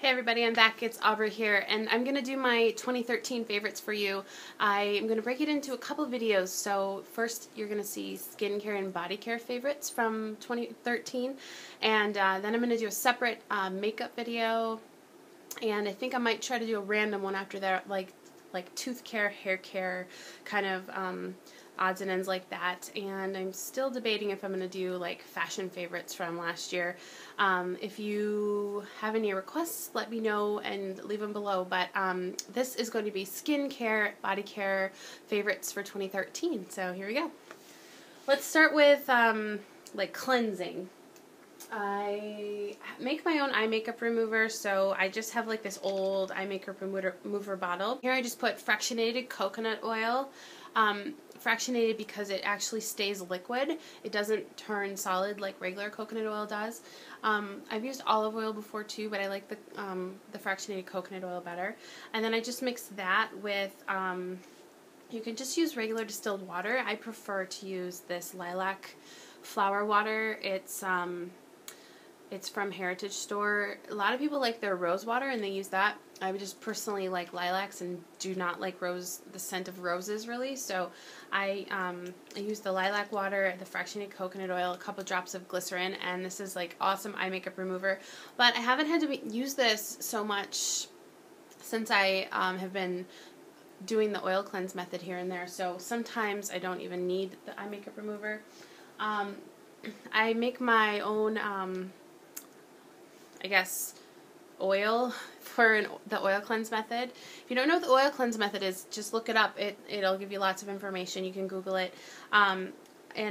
Hey everybody, I'm back. It's Aubrey here, and I'm going to do my 2013 favorites for you. I'm going to break it into a couple of videos. So first you're going to see skincare and body care favorites from 2013, and then I'm going to do a separate makeup video, and I think I might try to do a random one after that, like tooth care, hair care, kind of odds and ends like that. And I'm still debating if I'm going to do like fashion favorites from last year. If you have any requests, let me know and leave them below. But this is going to be skincare, body care favorites for 2013. So here we go. Let's start with like cleansing. I make my own eye makeup remover, so I just have like this old eye makeup remover bottle. Here I just put fractionated coconut oil. Fractionated because it actually stays liquid. It doesn't turn solid like regular coconut oil does. I've used olive oil before too, but I like the fractionated coconut oil better. And then I just mix that with, you can just use regular distilled water. I prefer to use this Lilac flower water. It's from Heritage Store. A lot of people like their rose water and they use that. I would just personally like lilacs and do not like the scent of roses really. So I use the lilac water, the fractionated coconut oil, a couple drops of glycerin, and this is like awesome eye makeup remover. But I haven't had to use this so much since I have been doing the oil cleanse method here and there. So sometimes I don't even need the eye makeup remover. I make my own I guess oil for the oil cleanse method. If you don't know what the oil cleanse method is, just look it up. It'll give you lots of information. You can Google it. And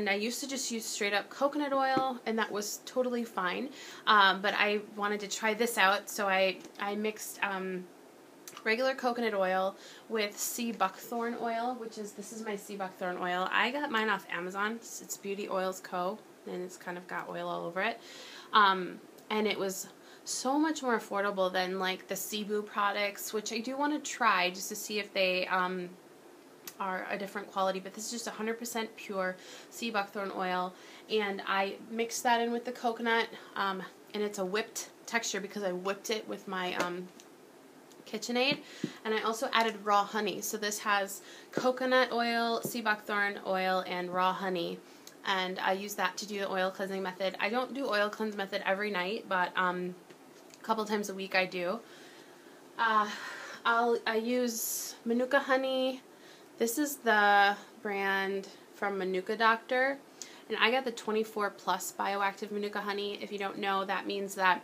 I used to just use straight up coconut oil, and that was totally fine. But I wanted to try this out, so I mixed regular coconut oil with Seabuckthorn oil, this is my Seabuckthorn oil. I got mine off Amazon. It's Beauty Oils Co., and it's kind of got oil all over it. And it was so much more affordable than like the Cebu products, which I do want to try just to see if they are a different quality. But this is just 100% pure Seabuckthorn oil, and I mixed that in with the coconut, and it's a whipped texture because I whipped it with my KitchenAid, and I also added raw honey. So this has coconut oil, Seabuckthorn oil, and raw honey. And I use that to do the oil cleansing method. I don't do oil cleanse method every night, but a couple times a week I do. I use Manuka honey. This is the brand from Manuka Doctor, and I got the 24 plus bioactive Manuka honey. If you don't know, that means that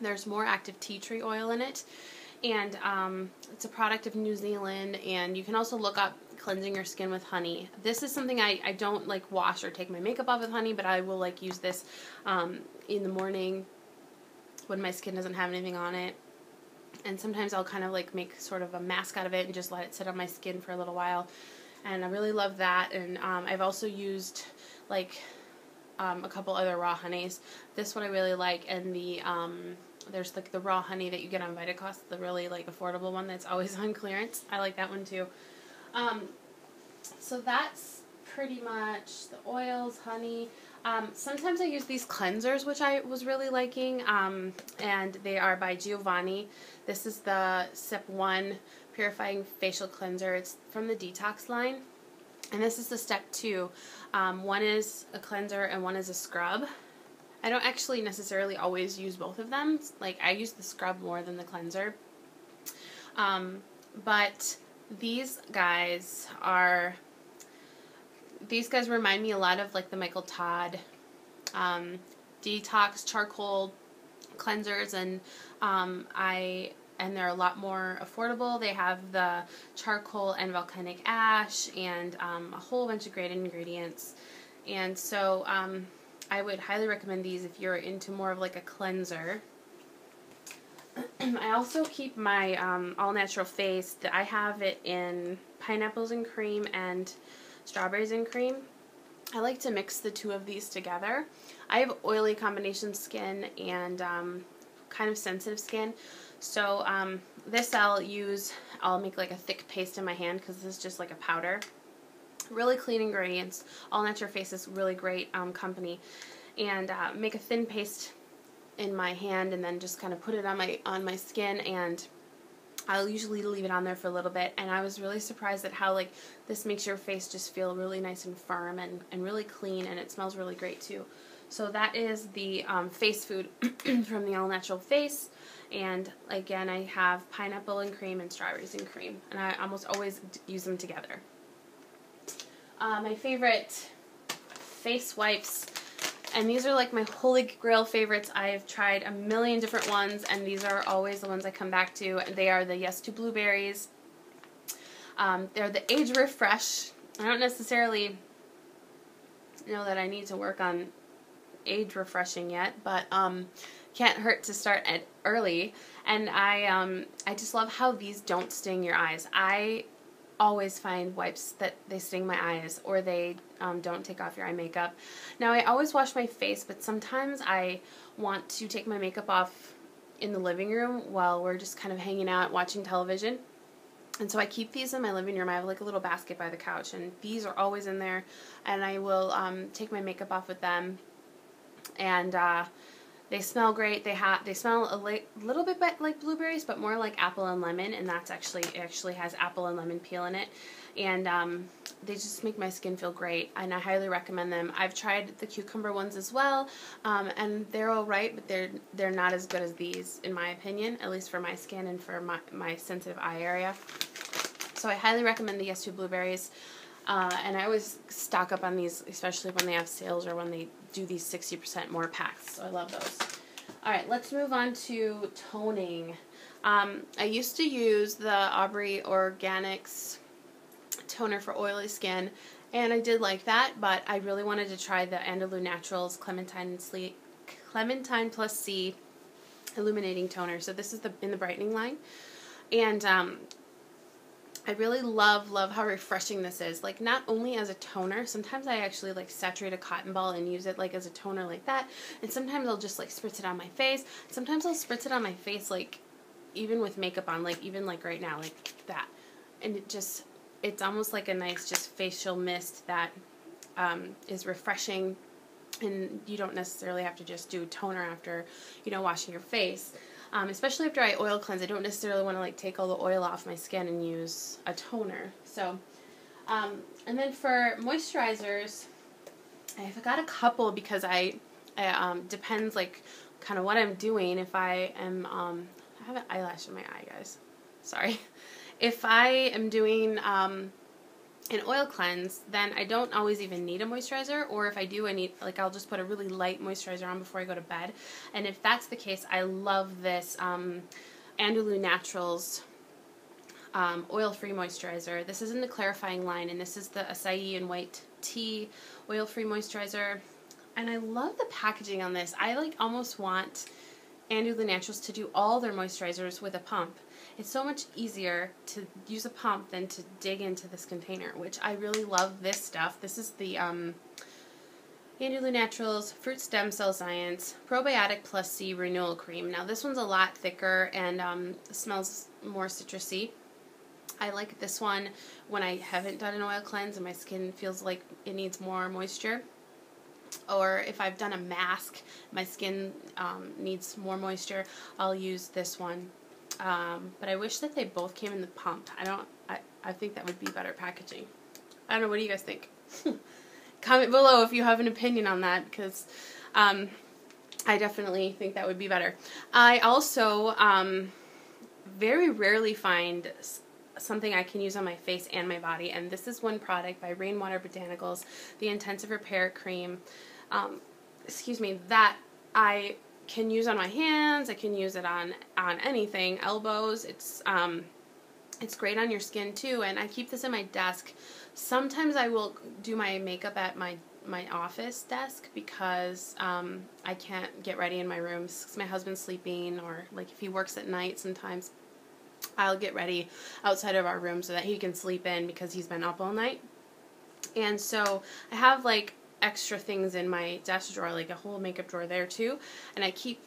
there's more active tea tree oil in it, and it's a product of New Zealand. And you can also look up cleansing your skin with honey. This is something I don't like wash or take my makeup off with honey, but I will like use this in the morning when my skin doesn't have anything on it. And sometimes I'll kind of like make sort of a mask out of it and just let it sit on my skin for a little while. And I really love that. And I've also used like a couple other raw honeys. This one I really like, and there's like the raw honey that you get on Vitacost, the really like affordable one that's always on clearance. I like that one too. So that's pretty much the oils, honey. Sometimes I use these cleansers, which I was really liking, and they are by Giovanni. This is the Step 1 Purifying Facial Cleanser. It's from the Detox line. And this is the Step 2. One is a cleanser and one is a scrub. I don't actually necessarily always use both of them. Like, I use the scrub more than the cleanser. But these guys remind me a lot of like the Michael Todd Detox charcoal cleansers, and they're a lot more affordable. They have the charcoal and volcanic ash and a whole bunch of great ingredients. And so I would highly recommend these if you're into more of like a cleanser. I also keep my all natural face. I have it in pineapples and cream and strawberries and cream. I like to mix the two of these together. I have oily combination skin and kind of sensitive skin, so this I'll make like a thick paste in my hand because this is just like a powder. Really clean ingredients. All Natural Face is really great company, and make a thin paste in my hand and then just kind of put it on my skin, and I'll usually leave it on there for a little bit, and I was really surprised at how like this makes your face just feel really nice and firm and really clean, and it smells really great too. So that is the face food from the All Natural Face, and again I have pineapple and cream and strawberries and cream, and I almost always use them together. My favorite face wipes, and these are like my holy grail favorites. I've tried a million different ones, and these are always the ones I come back to. They are the Yes to Blueberries. They're the Age Refresh. I don't necessarily know that I need to work on age refreshing yet, but can't hurt to start at early. And I just love how these don't sting your eyes. I always find wipes that they sting my eyes, or they don't take off your eye makeup. Now I always wash my face, but sometimes I want to take my makeup off in the living room while we're just kind of hanging out watching television. And so I keep these in my living room. I have like a little basket by the couch, and these are always in there, and I will take my makeup off with them. And they smell great. They smell a little bit like blueberries, but more like apple and lemon, and it actually has apple and lemon peel in it. And they just make my skin feel great, and I highly recommend them. I've tried the cucumber ones as well, and they're alright, but they're not as good as these, in my opinion, at least for my skin and for my sensitive eye area. So I highly recommend the Yes to Blueberries. And I always stock up on these, especially when they have sales or when they do these 60% more packs. So I love those. Alright, let's move on to toning. I used to use the Aubrey Organics toner for oily skin, and I did like that, but I really wanted to try the Andalou Naturals Clementine Plus C Illuminating Toner. So this is in the Brightening line. And I really love how refreshing this is. Like, not only as a toner, sometimes I actually like saturate a cotton ball and use it like as a toner like that, and sometimes I'll just like spritz it on my face. Sometimes I'll spritz it on my face like even with makeup on, like even like right now, like that. And it's almost like a nice just facial mist that is refreshing, and you don't necessarily have to just do toner after, you know, washing your face. Especially after I oil cleanse, I don't necessarily want to like take all the oil off my skin and use a toner. So, and then for moisturizers, I've got a couple because I depends like kind of what I'm doing. If I am, I have an eyelash in my eye, guys. Sorry. If I am doing an oil cleanse, then I don't always even need a moisturizer, or if I do, I'll just put a really light moisturizer on before I go to bed. And if that's the case, I love this Andalou Naturals oil-free moisturizer. This is in the clarifying line, and this is the Acai and White Tea oil-free moisturizer. And I love the packaging on this. I like almost want Andalou Naturals to do all their moisturizers with a pump. It's so much easier to use a pump than to dig into this container, which I really love this stuff. This is the Andalou Naturals Fruit Stem Cell Science Probiotic Plus C Renewal Cream. Now this one's a lot thicker and smells more citrusy. I like this one when I haven't done an oil cleanse and my skin feels like it needs more moisture. Or if I've done a mask, my skin needs more moisture, I'll use this one. But I wish that they both came in the pump. I think that would be better packaging. I don't know, what do you guys think? Comment below if you have an opinion on that, because I definitely think that would be better. I also very rarely find something I can use on my face and my body, and this is one product by RainWater Botanicals, the Intensive Repair Cream, that I can use on my hands. I can use it on anything, elbows. It's great on your skin too, and I keep this in my desk. Sometimes I will do my makeup at my office desk because I can't get ready in my room because my husband's sleeping, or like if he works at night, sometimes I'll get ready outside of our room so that he can sleep in because he's been up all night. And so I have like extra things in my desk drawer, like a whole makeup drawer there too, and I keep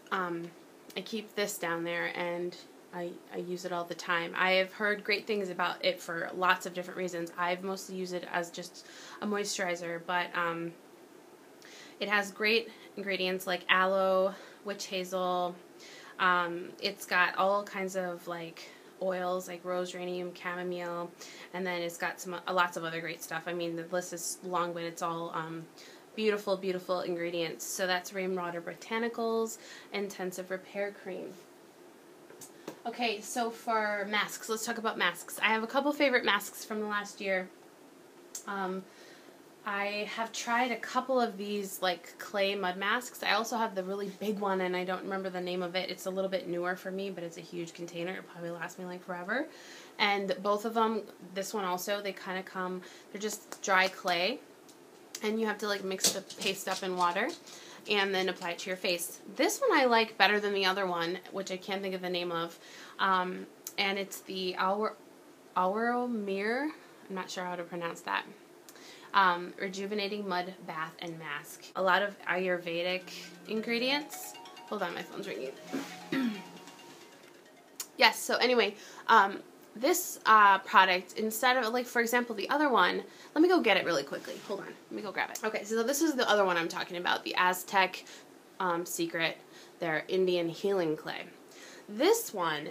this down there, and I use it all the time. I have heard great things about it for lots of different reasons. I've mostly used it as just a moisturizer, but it has great ingredients like aloe, witch hazel. It's got all kinds of like oils like rose, geranium, chamomile, and then it's got lots of other great stuff. I mean, the list is long, but it's all beautiful, beautiful ingredients. So that's RainWater Botanicals Intensive Repair Cream. Okay, so for masks, let's talk about masks. I have a couple favorite masks from the last year. I have tried a couple of these like clay mud masks. I also have the really big one, and I don't remember the name of it. It's a little bit newer for me, but it's a huge container. It'll probably last me like forever. And both of them, this one also, they kind of come, they're just dry clay, and you have to like mix the paste up in water and then apply it to your face. This one I like better than the other one, which I can't think of the name of. And it's the Auromere, I'm not sure how to pronounce that. Rejuvenating Mud Bath and Mask. A lot of Ayurvedic ingredients. Hold on, my phone's ringing. Yes, so anyway, this product, instead of, like, for example, the other one, let me go get it really quickly. Hold on, let me go grab it. Okay, so this is the other one I'm talking about, the Aztec Secret, their Indian healing clay. This one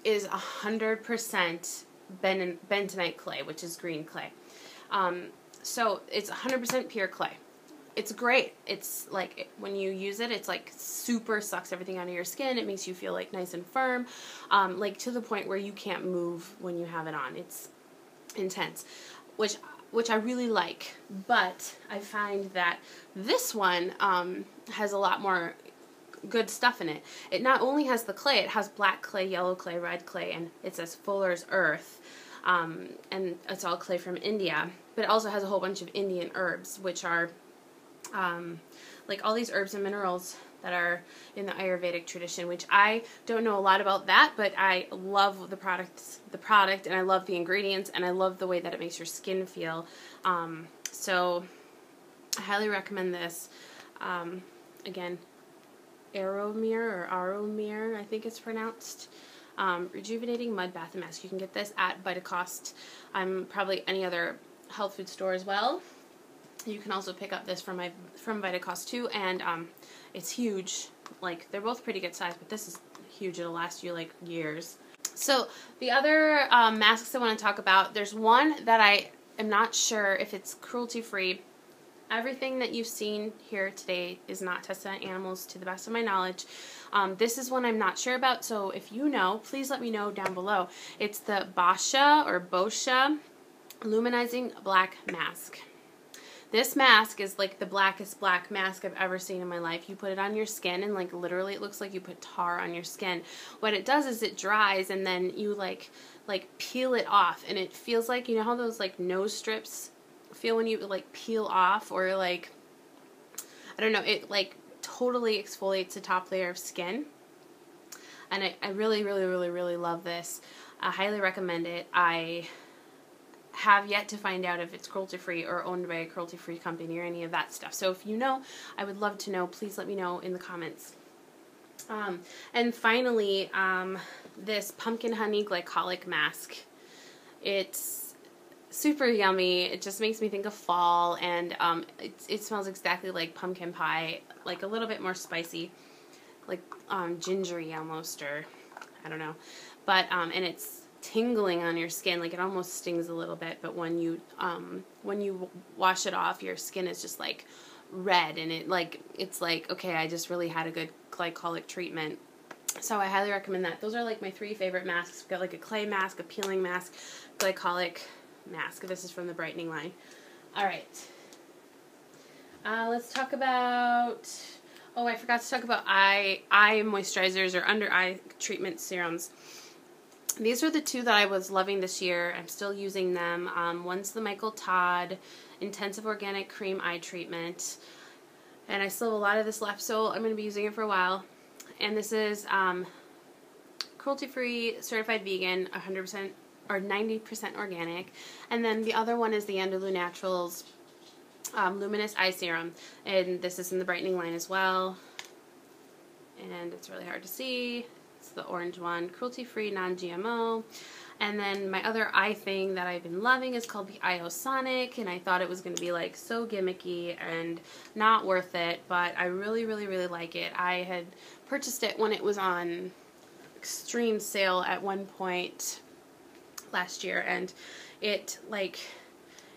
is 100% bentonite clay, which is green clay. So it's 100% pure clay. It's great. It's like, when you use it, it's like super sucks everything out of your skin. It makes you feel like nice and firm, like to the point where you can't move when you have it on. It's intense, which I really like. But I find that this one has a lot more good stuff in it. It not only has the clay, it has black clay, yellow clay, red clay, and it says Fuller's Earth. And it's all clay from India, but it also has a whole bunch of Indian herbs, which are like all these herbs and minerals that are in the Ayurvedic tradition, which I don't know a lot about that, but I love the product, and I love the ingredients, and I love the way that it makes your skin feel. So I highly recommend this. Again, Auromere, I think it's pronounced. Rejuvenating Mud Bath and Mask. You can get this at Vitacost. Probably any other health food store as well. You can also pick up this from Vitacost too, and it's huge. Like, they're both pretty good size, but this is huge. It'll last you like years. So the other masks I want to talk about, there's one that I am not sure if it's cruelty free. Everything that you've seen here today is not tested on animals, to the best of my knowledge. This is one I'm not sure about, so if you know, please let me know down below. It's the Boscia Luminizing Black Mask. This mask is like the blackest black mask I've ever seen in my life. You put it on your skin, and like literally it looks like you put tar on your skin. What it does is it dries, and then you like peel it off, and it feels like, you know how those like nose strips feel when you like peel off, or like, I don't know, it like totally exfoliates the top layer of skin. And I really, really, really, really love this. I highly recommend it. I have yet to find out if it's cruelty-free or owned by a cruelty-free company or any of that stuff. So if you know, I would love to know. Please let me know in the comments. And finally, this Pumpkin Honey Glycolic Mask. It's super yummy. It just makes me think of fall, and it smells exactly like pumpkin pie, like a little bit more spicy, like gingery almost, or I don't know. But and it's tingling on your skin, like it almost stings a little bit, but when you wash it off, your skin is just like red, and it's like, okay, I just really had a good glycolic treatment. So I highly recommend that. Those are like my 3 favorite masks. We've got like a clay mask, a peeling mask, glycolic mask. This is from the Brightening line. Alright. Let's talk about, oh, I forgot to talk about eye moisturizers, or under eye treatment serums. These are the 2 that I was loving this year. I'm still using them. One's the Todd Intensive Organic Cream Eye Treatment. And I still have a lot of this left, so I'm going to be using it for a while. And this is cruelty-free, certified vegan, 100% or 90% organic. And then the other one is the Andalou Naturals Luminous Eye Serum. And this is in the Brightening line as well. And it's really hard to see. It's the orange one. Cruelty-free, non-GMO. And then my other eye thing that I've been loving is called the Iosonic, and I thought it was going to be like so gimmicky and not worth it, but I really, really, really like it. I had purchased it when it was on extreme sale at one point last year, and it like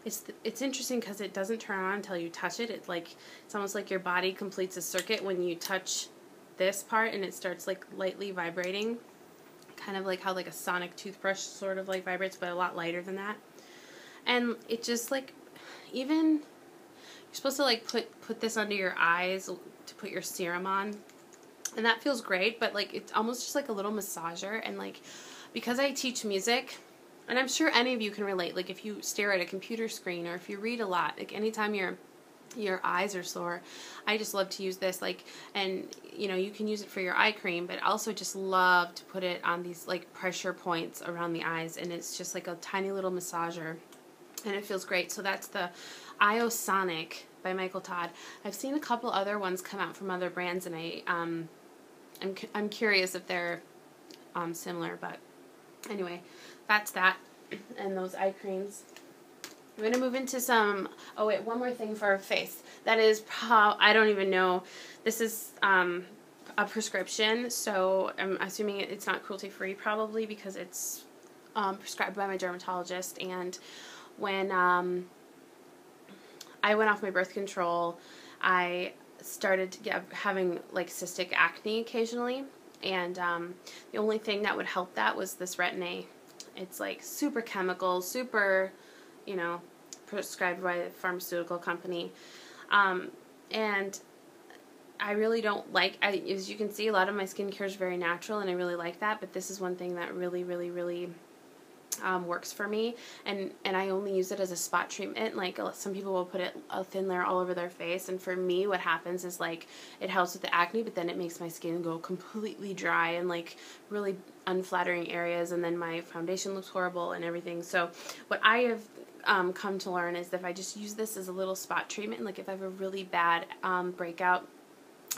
it's interesting because it doesn't turn on until you touch it. It's almost like your body completes a circuit when you touch this part, and it starts like lightly vibrating, kind of like how like a sonic toothbrush sort of like vibrates, but a lot lighter than that. And it just like, even you're supposed to like put this under your eyes to put your serum on, and that feels great, but like it's almost just like a little massager. And like, because I teach music, and I'm sure any of you can relate, like if you stare at a computer screen or if you read a lot, like anytime your eyes are sore, I just love to use this, like, and you know, you can use it for your eye cream, but also just love to put it on these like pressure points around the eyes, and it's just like a tiny little massager, and it feels great. So that's the Iosonic by Michael Todd. I've seen a couple other ones come out from other brands, and I'm curious if they're similar, but anyway, that's that, and those eye creams. I'm going to move into some, oh wait, one more thing for our face. That is, I don't even know, this is a prescription, so I'm assuming it's not cruelty-free probably, because it's prescribed by my dermatologist. And when I went off my birth control, I started having like cystic acne occasionally, and the only thing that would help that was this retin-A. It's like super chemical, super, you know, prescribed by a pharmaceutical company, and I really don't like, as you can see, a lot of my skincare is very natural, and I really like that, but this is one thing that really, really, really works for me, and I only use it as a spot treatment. Like some people will put a thin layer all over their face, and for me what happens is like it helps with the acne, but then it makes my skin go completely dry and like really unflattering areas, and then my foundation looks horrible and everything. So what I have come to learn is that if I just use this as a little spot treatment, like if I have a really bad breakout,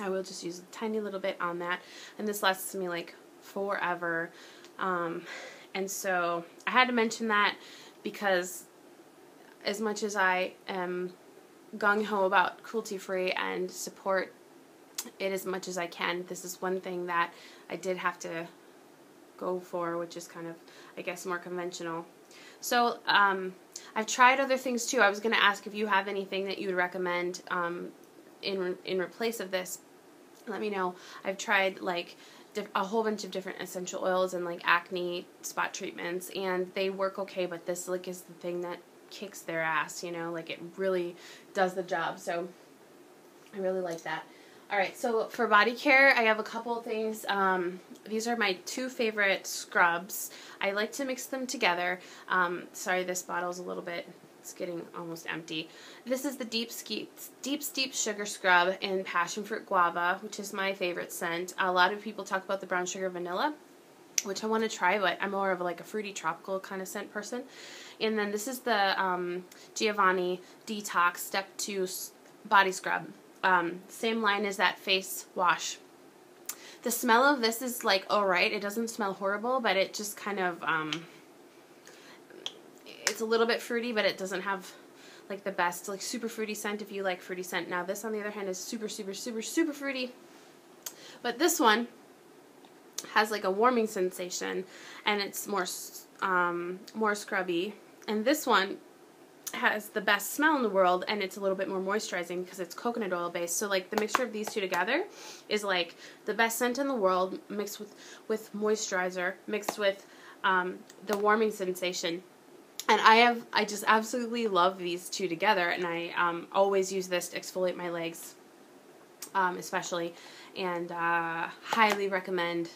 I will just use a tiny little bit on that, and this lasts me like forever. And so I had to mention that, because as much as I am gung-ho about cruelty-free and support it as much as I can, this is one thing that I did have to go for, which is kind of, I guess, more conventional. So I've tried other things too. I was going to ask if you have anything that you would recommend in replace of this. Let me know. I've tried like a whole bunch of different essential oils and like acne spot treatments, and they work okay, but this like is the thing that kicks their ass, you know, like it really does the job. So I really like that. Alright, so for body care, I have a couple of things. These are my two favorite scrubs. I like to mix them together. Sorry, this bottle's a little bit, it's getting almost empty. This is the Deep Steep Sugar Scrub in Passion Fruit Guava, which is my favorite scent. A lot of people talk about the Brown Sugar Vanilla, which I want to try, but I'm more of like a fruity tropical kind of scent person. And then this is the Giovanni Detox Step 2 Body Scrub. Same line as that face wash. The smell of this is like alright. It doesn't smell horrible, but it just kind of, it's a little bit fruity, but it doesn't have like the best, like super fruity scent if you like fruity scent. Now this on the other hand is super, super, super, super fruity. But this one has like a warming sensation, and it's more scrubby. And this one has the best smell in the world, and it's a little bit more moisturizing because it's coconut oil based. So like the mixture of these two together is like the best scent in the world mixed with moisturizer, mixed with the warming sensation. And I just absolutely love these two together, and I always use this to exfoliate my legs, especially, and highly recommend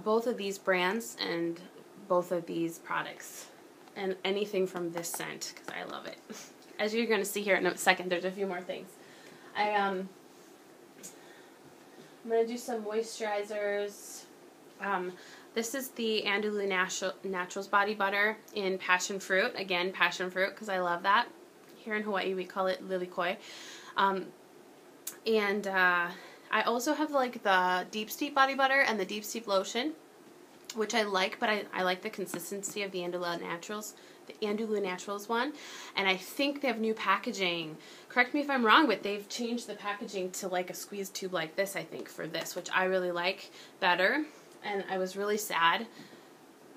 both of these brands and both of these products, and anything from this scent, because I love it. As you're going to see here in a second, there's a few more things. I'm going to do some moisturizers. This is the Andalou Naturals Body Butter in Passion Fruit. Again, Passion Fruit, because I love that. Here in Hawaii, we call it lilikoi. And I I also have like the Deep Steep body butter and the Deep Steep lotion, which I like, but I like the consistency of the Andalou Naturals one, and I think they have new packaging. Correct me if I'm wrong, but they've changed the packaging to like a squeeze tube like this, I think, for this, which I really like better, and I was really sad,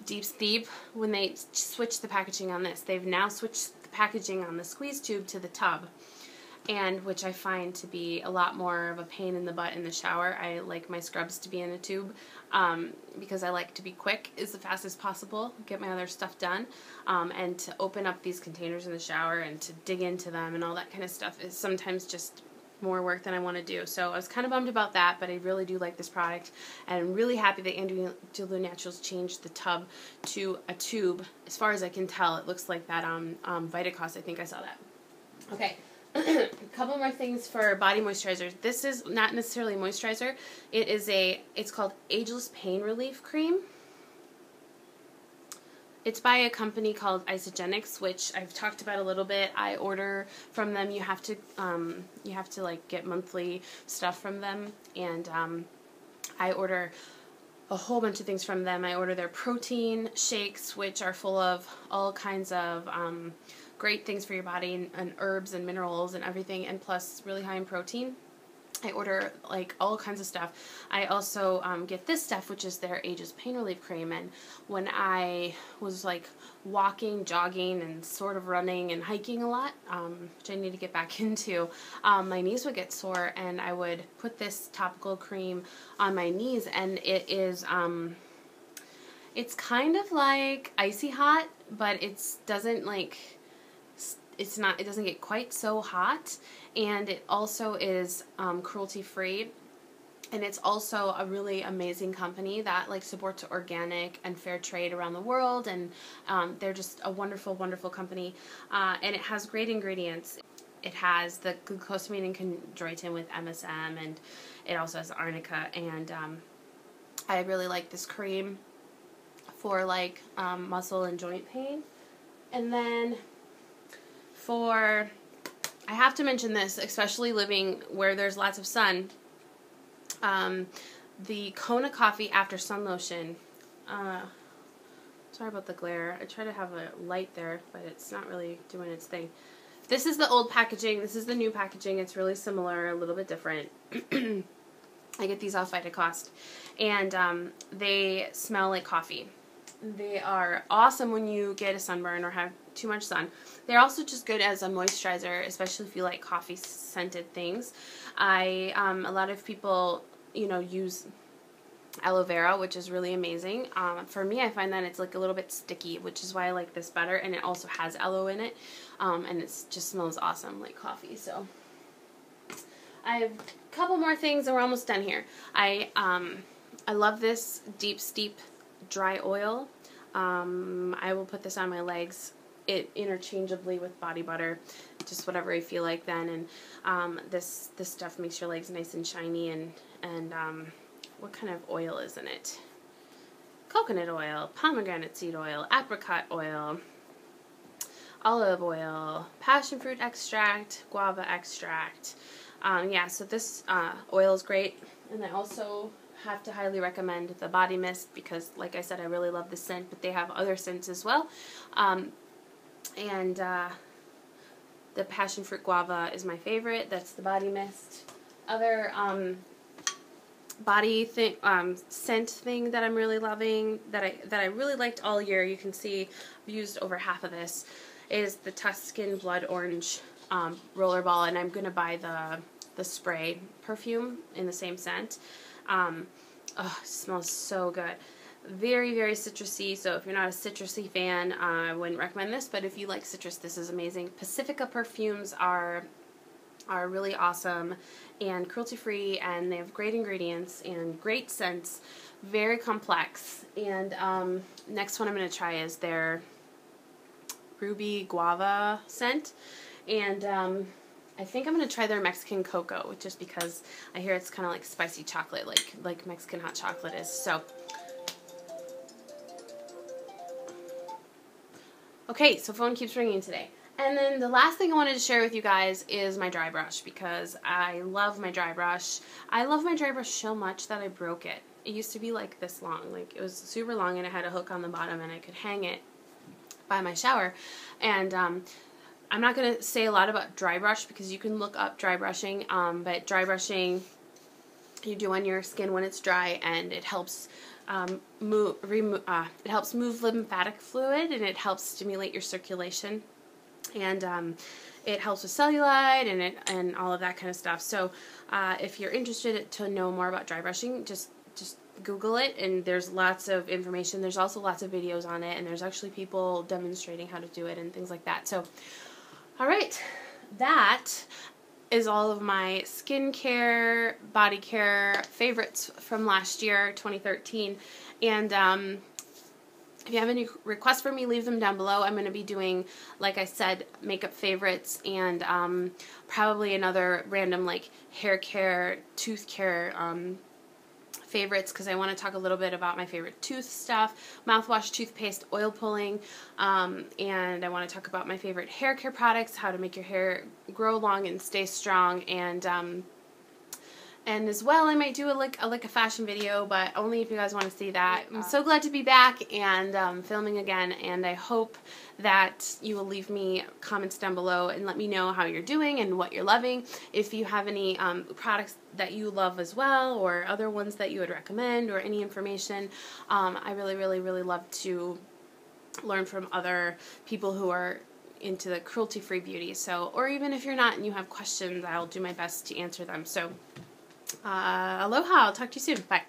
Deep Steep, when they switched the packaging on this. They've now switched the packaging on the squeeze tube to the tub, and which I find to be a lot more of a pain in the butt in the shower. I like my scrubs to be in a tube because I like to be quick as fast as possible, get my other stuff done, and to open up these containers in the shower and to dig into them and all that kind of stuff is sometimes just more work than I want to do. So I was kind of bummed about that, but I really do like this product, and I'm really happy that Andalou Naturals changed the tub to a tube. As far as I can tell, it looks like that Vitakos, I think I saw that. Okay. A couple more things for body moisturizers. This is not necessarily a moisturizer. It's called Ageless Pain Relief Cream. It's by a company called Isagenix, which I've talked about a little bit. I order from them. You have to like get monthly stuff from them, and I order a whole bunch of things from them. I order their protein shakes, which are full of all kinds of great things for your body, and herbs and minerals and everything, and plus really high in protein. I order like all kinds of stuff. I also get this stuff, which is their Ageless Pain Relief Cream, and when I was like walking, jogging, and sort of running and hiking a lot, which I need to get back into, my knees would get sore, and I would put this topical cream on my knees, and it is it's kind of like icy hot, but it doesn't get quite so hot, and it also is cruelty free, and it's also a really amazing company that like supports organic and fair trade around the world, and they're just a wonderful, wonderful company, and it has great ingredients. It has the glucosamine and chondroitin with MSM, and it also has arnica, and I really like this cream for like muscle and joint pain. And then I have to mention this, especially living where there's lots of sun, the Kona Coffee After Sun Lotion. Sorry about the glare. I try to have a light there, but it's not really doing its thing. This is the old packaging. This is the new packaging. It's really similar, a little bit different. I get these off Vitacost, and they smell like coffee. They are awesome when you get a sunburn or have too much sun. They're also just good as a moisturizer, especially if you like coffee scented things. A lot of people, use aloe vera, which is really amazing. For me, I find that it's like a little bit sticky, which is why I like this better, and it also has aloe in it, and it just smells awesome like coffee. So I have a couple more things, and we're almost done here. I love this Deep Steep dry oil. I will put this on my legs interchangeably with body butter, just whatever I feel like then, and this stuff makes your legs nice and shiny, and what kind of oil is in it? Coconut oil, pomegranate seed oil, apricot oil, olive oil, passion fruit extract, guava extract. Yeah, so this oil is great, and I also have to highly recommend the body mist because, like I said, I really love the scent, but they have other scents as well. And the passion fruit guava is my favorite. That's the body mist. Other body scent thing that I'm really loving, that I really liked all year, you can see I've used over half of this, is the Tuscan Blood Orange Rollerball, and I'm going to buy the spray perfume in the same scent. Oh, it smells so good. Very, very citrusy, so if you're not a citrusy fan, I wouldn't recommend this, but if you like citrus, this is amazing. Pacifica perfumes are really awesome and cruelty-free, and they have great ingredients and great scents, very complex. And next one I'm going to try is their Ruby Guava scent, and I think I'm going to try their Mexican Cocoa, just because I hear it's kind of like spicy chocolate, like Mexican hot chocolate is. So, okay, so phone keeps ringing today. And then the last thing I wanted to share with you guys is my dry brush, because I love my dry brush. I love my dry brush so much that I broke it. It used to be like this long, like it was super long, and it had a hook on the bottom and I could hang it by my shower. And I'm not going to say a lot about dry brush because you can look up dry brushing, but dry brushing you do on your skin when it's dry, and it helps move lymphatic fluid, and it helps stimulate your circulation, and it helps with cellulite and all of that kind of stuff. So if you're interested to know more about dry brushing, just Google it, and there's lots of information. There's also lots of videos on it, and there's actually people demonstrating how to do it and things like that. So, all right, that is all of my skincare, body care favorites from last year, 2013. And if you have any requests for me, leave them down below. I'm going to be doing, like I said, makeup favorites, and probably another random like hair care, tooth care favorites, because I want to talk a little bit about my favorite tooth stuff, mouthwash, toothpaste, oil pulling, and I want to talk about my favorite hair care products, how to make your hair grow long and stay strong, and as well I might do a fashion video, but only if you guys want to see that. I'm so glad to be back and filming again, and I hope that you will leave me comments down below and let me know how you're doing and what you're loving. If you have any products that you love as well, or other ones that you would recommend, or any information, I really love to learn from other people who are into the cruelty-free beauty. So, or even if you're not and you have questions, I'll do my best to answer them. So aloha, I'll talk to you soon. Bye.